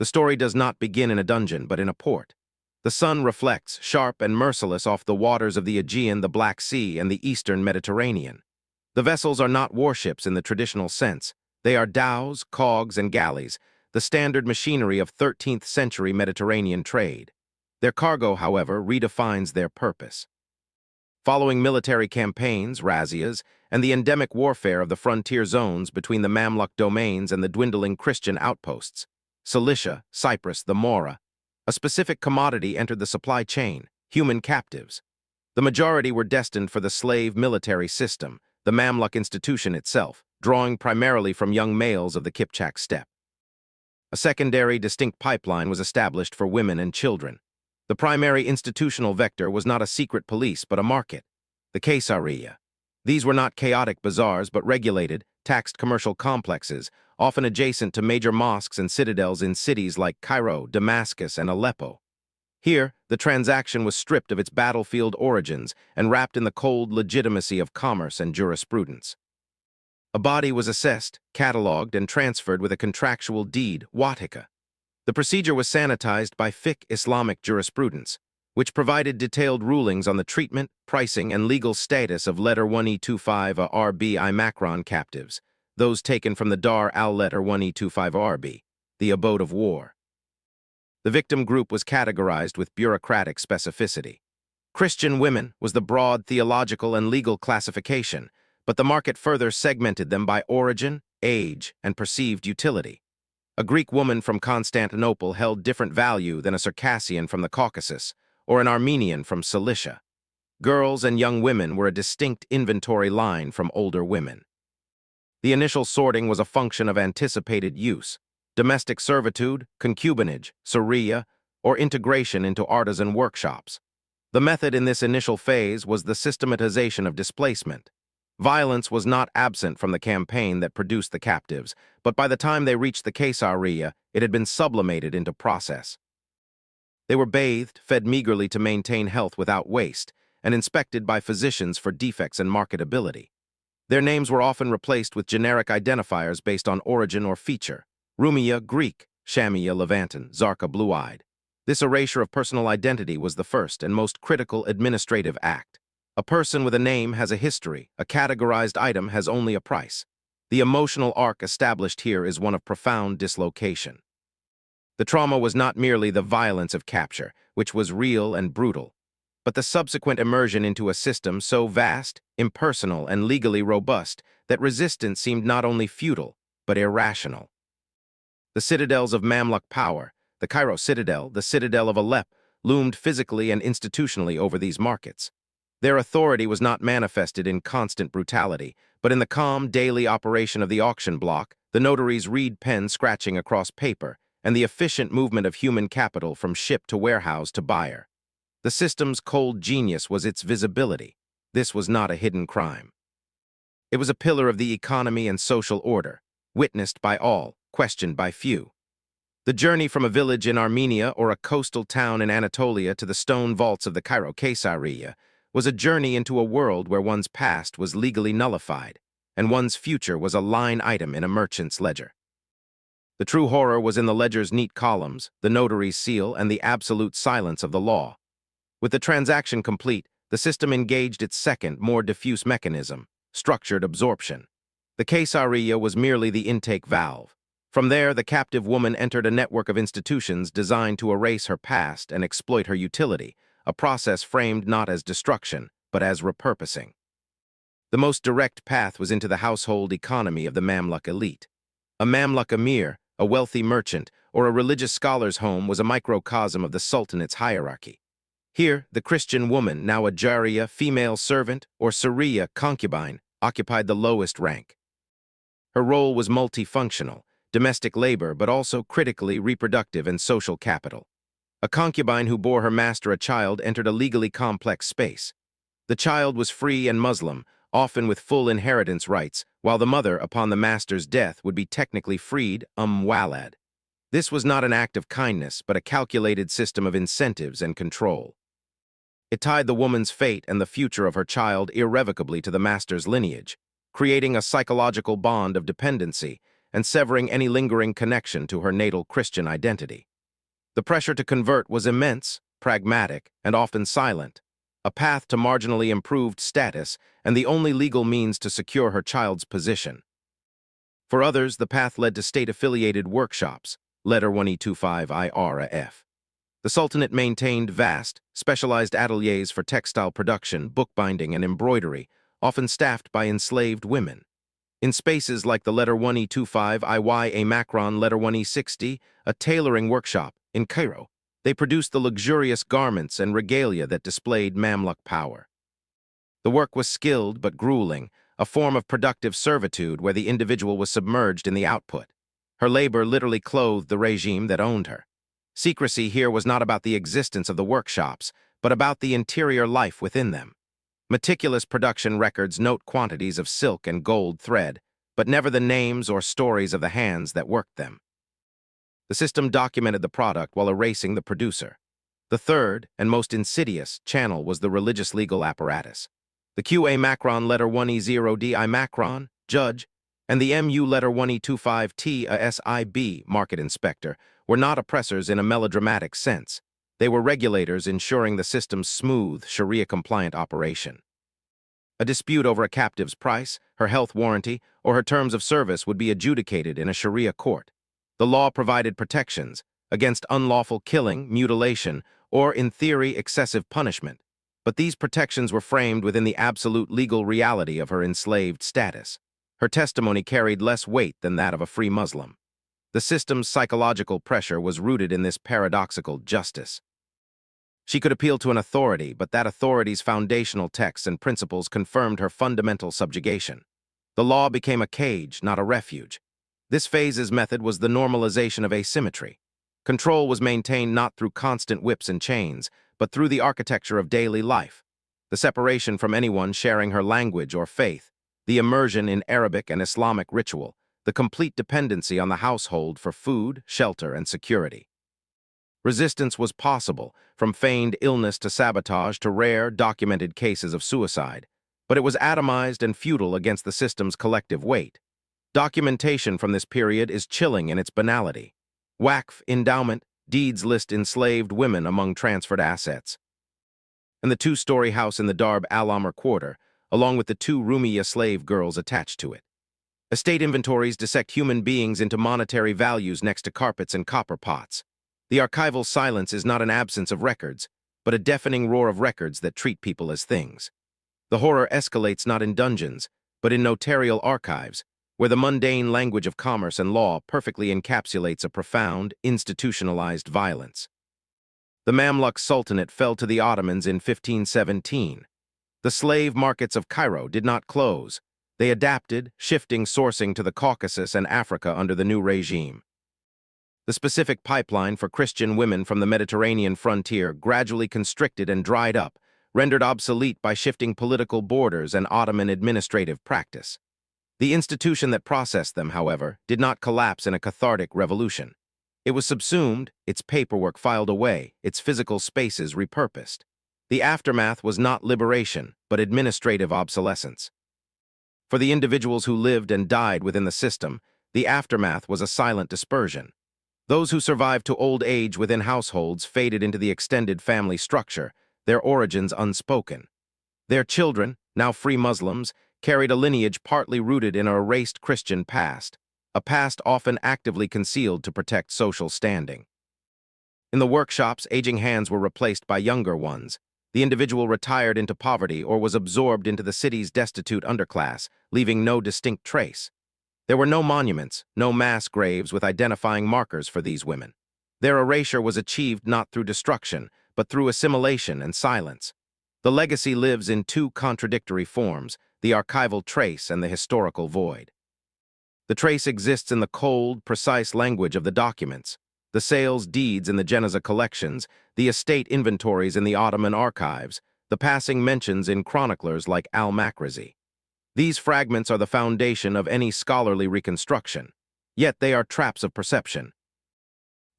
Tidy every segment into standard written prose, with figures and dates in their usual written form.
The story does not begin in a dungeon, but in a port. The sun reflects, sharp and merciless, off the waters of the Aegean, the Black Sea, and the eastern Mediterranean. The vessels are not warships in the traditional sense. They are dhows, cogs, and galleys, the standard machinery of 13th century Mediterranean trade. Their cargo, however, redefines their purpose. Following military campaigns, razzias, and the endemic warfare of the frontier zones between the Mamluk domains and the dwindling Christian outposts, Cilicia, Cyprus, the Mora, a specific commodity entered the supply chain: human captives. The majority were destined for the slave military system, the Mamluk institution itself, drawing primarily from young males of the Kipchak steppe. A secondary, distinct pipeline was established for women and children. The primary institutional vector was not a secret police, but a market, the Qaysariyya. These were not chaotic bazaars, but regulated, taxed commercial complexes, often adjacent to major mosques and citadels in cities like Cairo, Damascus, and Aleppo. Here, the transaction was stripped of its battlefield origins and wrapped in the cold legitimacy of commerce and jurisprudence. A body was assessed, catalogued, and transferred with a contractual deed, wathika. The procedure was sanitized by Fiqh Islamic jurisprudence, which provided detailed rulings on the treatment, pricing, and legal status of Letter 1E25 RB Macron captives, those taken from the Dar al-Letter 1E25 RB, the abode of war. The victim group was categorized with bureaucratic specificity. Christian women was the broad theological and legal classification, but the market further segmented them by origin, age, and perceived utility. A Greek woman from Constantinople held different value than a Circassian from the Caucasus, or an Armenian from Cilicia. Girls and young women were a distinct inventory line from older women. The initial sorting was a function of anticipated use: domestic servitude, concubinage, Sharia, or integration into artisan workshops. The method in this initial phase was the systematization of displacement. Violence was not absent from the campaign that produced the captives, but by the time they reached the Qaysariyya, it had been sublimated into process. They were bathed, fed meagerly to maintain health without waste, and inspected by physicians for defects in marketability. Their names were often replaced with generic identifiers based on origin or feature: Rumiyya, Greek; Shamiyya, Levantan; Zarqa, blue-eyed. This erasure of personal identity was the first and most critical administrative act. A person with a name has a history, a categorized item has only a price. The emotional arc established here is one of profound dislocation. The trauma was not merely the violence of capture, which was real and brutal, but the subsequent immersion into a system so vast, impersonal, and legally robust that resistance seemed not only futile, but irrational. The citadels of Mamluk power, the Cairo citadel, the citadel of Aleppo, loomed physically and institutionally over these markets. Their authority was not manifested in constant brutality, but in the calm, daily operation of the auction block, the notary's reed pen scratching across paper, and the efficient movement of human capital from ship to warehouse to buyer. The system's cold genius was its visibility. This was not a hidden crime. It was a pillar of the economy and social order, witnessed by all, questioned by few. The journey from a village in Armenia or a coastal town in Anatolia to the stone vaults of the Cairo Qaysariyya was a journey into a world where one's past was legally nullified, and one's future was a line item in a merchant's ledger. The true horror was in the ledger's neat columns, the notary's seal, and the absolute silence of the law. With the transaction complete, the system engaged its second, more diffuse mechanism: structured absorption. The Qaysariyya was merely the intake valve. From there, the captive woman entered a network of institutions designed to erase her past and exploit her utility, a process framed not as destruction, but as repurposing. The most direct path was into the household economy of the Mamluk elite. A Mamluk emir, a wealthy merchant, or a religious scholar's home was a microcosm of the Sultanate's hierarchy. Here, the Christian woman, now a Jariya, female servant, or Sharia, concubine, occupied the lowest rank. Her role was multifunctional: domestic labor, but also critically reproductive and social capital. A concubine who bore her master a child entered a legally complex space. The child was free and Muslim, often with full inheritance rights, while the mother, upon the master's death, would be technically freed, walad. This was not an act of kindness, but a calculated system of incentives and control. It tied the woman's fate and the future of her child irrevocably to the master's lineage, creating a psychological bond of dependency and severing any lingering connection to her natal Christian identity. The pressure to convert was immense, pragmatic, and often silent, a path to marginally improved status and the only legal means to secure her child's position. For others, the path led to state-affiliated workshops, Letter 1E25 IRAF. The Sultanate maintained vast, specialized ateliers for textile production, bookbinding, and embroidery, often staffed by enslaved women. In spaces like the Letter 1E25 IYA Macron Letter 1E60, a tailoring workshop in Cairo, they produced the luxurious garments and regalia that displayed Mamluk power. The work was skilled but grueling, a form of productive servitude where the individual was submerged in the output. Her labor literally clothed the regime that owned her. Secrecy here was not about the existence of the workshops, but about the interior life within them. Meticulous production records note quantities of silk and gold thread, but never the names or stories of the hands that worked them. The system documented the product while erasing the producer. The third, and most insidious, channel was the religious legal apparatus. The QA Macron Letter 1E0DI Macron, Judge, and the MU Letter 1E25T SIB, Market Inspector, were not oppressors in a melodramatic sense. They were regulators ensuring the system's smooth, Sharia-compliant operation. A dispute over a captive's price, her health warranty, or her terms of service would be adjudicated in a Sharia court. The law provided protections against unlawful killing, mutilation, or, in theory, excessive punishment. But these protections were framed within the absolute legal reality of her enslaved status. Her testimony carried less weight than that of a free Muslim. The system's psychological pressure was rooted in this paradoxical justice. She could appeal to an authority, but that authority's foundational texts and principles confirmed her fundamental subjugation. The law became a cage, not a refuge. This phase's method was the normalization of asymmetry. Control was maintained not through constant whips and chains, but through the architecture of daily life. The separation from anyone sharing her language or faith, the immersion in Arabic and Islamic ritual, the complete dependency on the household for food, shelter, and security. Resistance was possible, from feigned illness to sabotage to rare, documented cases of suicide, but it was atomized and futile against the system's collective weight. Documentation from this period is chilling in its banality. Waqf, endowment, deeds list enslaved women among transferred assets. And the two-story house in the Darb al-Amr quarter, along with the two Rumiya slave girls attached to it. Estate inventories dissect human beings into monetary values next to carpets and copper pots. The archival silence is not an absence of records, but a deafening roar of records that treat people as things. The horror escalates not in dungeons, but in notarial archives, where the mundane language of commerce and law perfectly encapsulates a profound, institutionalized violence. The Mamluk Sultanate fell to the Ottomans in 1517. The slave markets of Cairo did not close. They adapted, shifting sourcing to the Caucasus and Africa under the new regime. The specific pipeline for Christian women from the Mediterranean frontier gradually constricted and dried up, rendered obsolete by shifting political borders and Ottoman administrative practice. The institution that processed them, however, did not collapse in a cathartic revolution. It was subsumed, its paperwork filed away, its physical spaces repurposed. The aftermath was not liberation, but administrative obsolescence. For the individuals who lived and died within the system, the aftermath was a silent dispersion. Those who survived to old age within households faded into the extended family structure, their origins unspoken. Their children, now free Muslims, carried a lineage partly rooted in an erased Christian past, a past often actively concealed to protect social standing. In the workshops, aging hands were replaced by younger ones. The individual retired into poverty or was absorbed into the city's destitute underclass, leaving no distinct trace. There were no monuments, no mass graves with identifying markers for these women. Their erasure was achieved not through destruction, but through assimilation and silence. The legacy lives in two contradictory forms, the archival trace and the historical void. The trace exists in the cold, precise language of the documents, the sales deeds in the Jenazah collections, the estate inventories in the Ottoman archives, the passing mentions in chroniclers like al-Makhrizi. These fragments are the foundation of any scholarly reconstruction, yet they are traps of perception.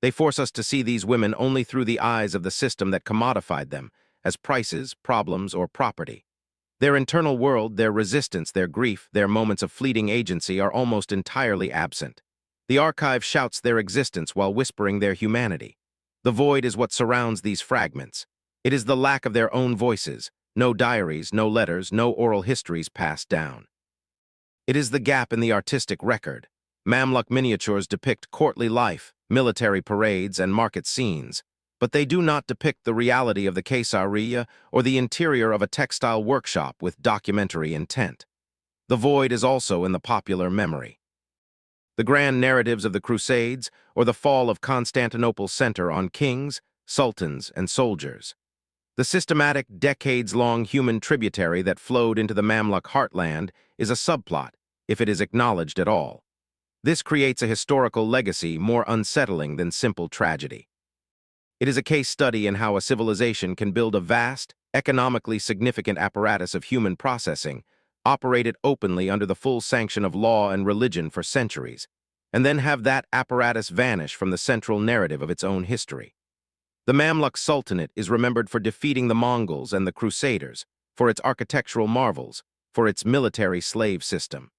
They force us to see these women only through the eyes of the system that commodified them, as prices, problems, or property. Their internal world, their resistance, their grief, their moments of fleeting agency are almost entirely absent. The archive shouts their existence while whispering their humanity. The void is what surrounds these fragments. It is the lack of their own voices, no diaries, no letters, no oral histories passed down. It is the gap in the artistic record. Mamluk miniatures depict courtly life, military parades, and market scenes, but they do not depict the reality of the Qaysariyya or the interior of a textile workshop with documentary intent. The void is also in the popular memory. The grand narratives of the Crusades or the fall of Constantinople center on kings, sultans, and soldiers. The systematic, decades-long human tributary that flowed into the Mamluk heartland is a subplot, if it is acknowledged at all. This creates a historical legacy more unsettling than simple tragedy. It is a case study in how a civilization can build a vast, economically significant apparatus of human processing, operated openly under the full sanction of law and religion for centuries, and then have that apparatus vanish from the central narrative of its own history. The Mamluk Sultanate is remembered for defeating the Mongols and the Crusaders, for its architectural marvels, for its military slave system.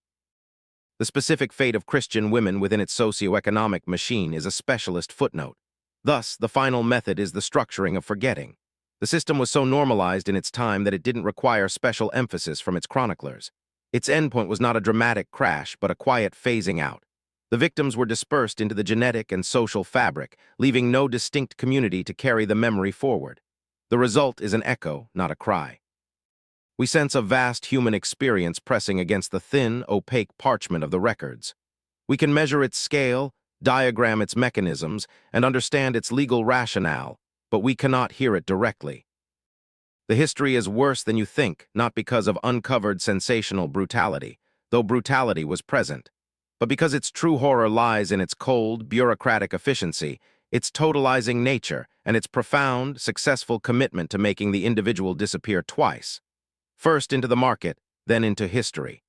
The specific fate of Christian women within its socio-economic machine is a specialist footnote. Thus, the final method is the structuring of forgetting. The system was so normalized in its time that it didn't require special emphasis from its chroniclers. Its endpoint was not a dramatic crash, but a quiet phasing out. The victims were dispersed into the genetic and social fabric, leaving no distinct community to carry the memory forward. The result is an echo, not a cry. We sense a vast human experience pressing against the thin, opaque parchment of the records. We can measure its scale, diagram its mechanisms, and understand its legal rationale, but we cannot hear it directly. The history is worse than you think, not because of uncovered sensational brutality, though brutality was present, but because its true horror lies in its cold, bureaucratic efficiency, its totalizing nature, and its profound, successful commitment to making the individual disappear twice. First into the market, then into history.